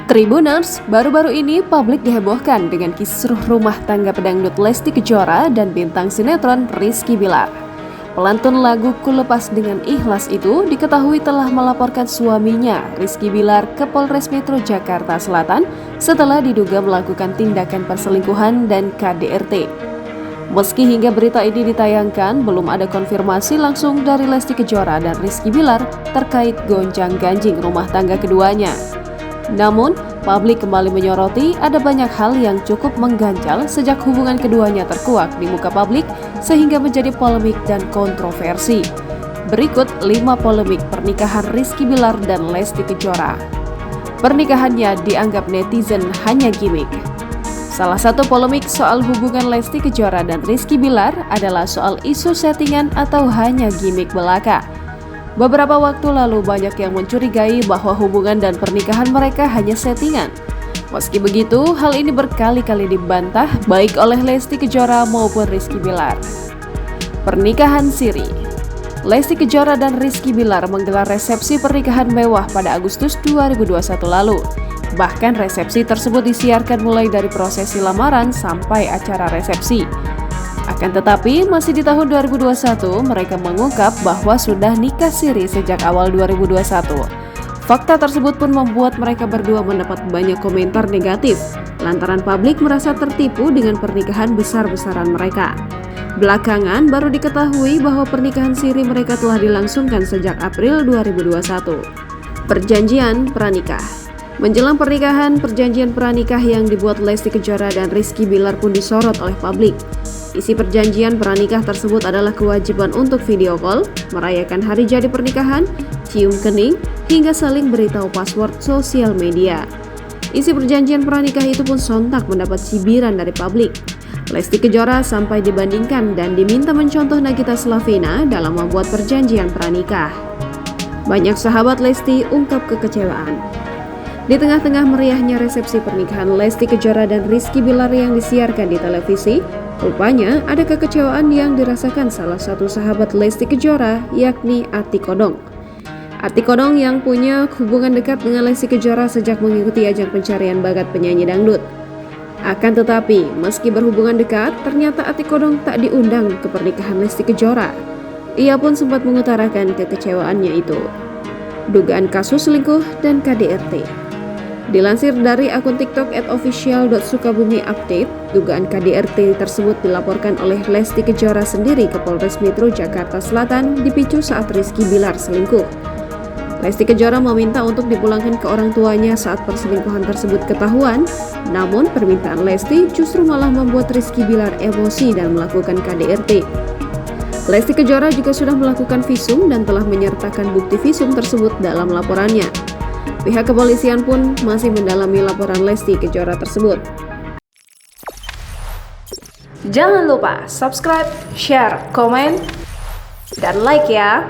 Tribuners, baru-baru ini publik dihebohkan dengan kisruh rumah tangga pedangdut Lesti Kejora dan bintang sinetron Rizky Bilar. Pelantun lagu Ku Lepas Dengan Ikhlas itu diketahui telah melaporkan suaminya, Rizky Bilar, ke Polres Metro Jakarta Selatan setelah diduga melakukan tindakan perselingkuhan dan KDRT. Meski hingga berita ini ditayangkan, belum ada konfirmasi langsung dari Lesti Kejora dan Rizky Bilar terkait gonjang-ganjing rumah tangga keduanya. Namun, publik kembali menyoroti ada banyak hal yang cukup mengganjal sejak hubungan keduanya terkuak di muka publik sehingga menjadi polemik dan kontroversi. Berikut 5 polemik pernikahan Rizky Bilar dan Lesti Kejora. Pernikahannya dianggap netizen hanya gimmick. Salah satu polemik soal hubungan Lesti Kejora dan Rizky Bilar adalah soal isu settingan atau hanya gimmick belaka. Beberapa waktu lalu banyak yang mencurigai bahwa hubungan dan pernikahan mereka hanya settingan. Meski begitu, hal ini berkali-kali dibantah baik oleh Lesti Kejora maupun Rizky Bilar. Pernikahan siri. Lesti Kejora dan Rizky Bilar menggelar resepsi pernikahan mewah pada Agustus 2021 lalu. Bahkan resepsi tersebut disiarkan mulai dari prosesi lamaran sampai acara resepsi. Akan tetapi, masih di tahun 2021, mereka mengungkap bahwa sudah nikah siri sejak awal 2021. Fakta tersebut pun membuat mereka berdua mendapat banyak komentar negatif, lantaran publik merasa tertipu dengan pernikahan besar-besaran mereka. Belakangan, baru diketahui bahwa pernikahan siri mereka telah dilangsungkan sejak April 2021. Perjanjian pranikah. Menjelang pernikahan, perjanjian pranikah yang dibuat Lesti Kejora dan Rizky Bilar pun disorot oleh publik. Isi perjanjian pranikah tersebut adalah kewajiban untuk video call, merayakan hari jadi pernikahan, cium kening, hingga saling beritahu password sosial media. Isi perjanjian pranikah itu pun sontak mendapat cibiran dari publik. Lesti Kejora sampai dibandingkan dan diminta mencontoh Nagita Slavina dalam membuat perjanjian pranikah. Banyak sahabat Lesti ungkap kekecewaan. Di tengah-tengah meriahnya resepsi pernikahan Lesti Kejora dan Rizky Bilar yang disiarkan di televisi, rupanya ada kekecewaan yang dirasakan salah satu sahabat Lesti Kejora, yakni Ati Kodong. Ati Kodong yang punya hubungan dekat dengan Lesti Kejora sejak mengikuti ajang pencarian bakat penyanyi dangdut. Akan tetapi, meski berhubungan dekat, ternyata Ati Kodong tak diundang ke pernikahan Lesti Kejora. Ia pun sempat mengutarakan kekecewaannya itu. Dugaan kasus selingkuh dan KDRT. Dilansir dari akun TikTok @official.sukabumi_update, dugaan KDRT tersebut dilaporkan oleh Lesti Kejora sendiri ke Polres Metro Jakarta Selatan dipicu saat Rizky Bilar selingkuh. Lesti Kejora meminta untuk dipulangkan ke orang tuanya saat perselingkuhan tersebut ketahuan, namun permintaan Lesti justru malah membuat Rizky Bilar emosi dan melakukan KDRT. Lesti Kejora juga sudah melakukan visum dan telah menyertakan bukti visum tersebut dalam laporannya. Pihak kepolisian pun masih mendalami laporan Lesti Kejora tersebut. Jangan lupa subscribe, share, komen, dan like ya!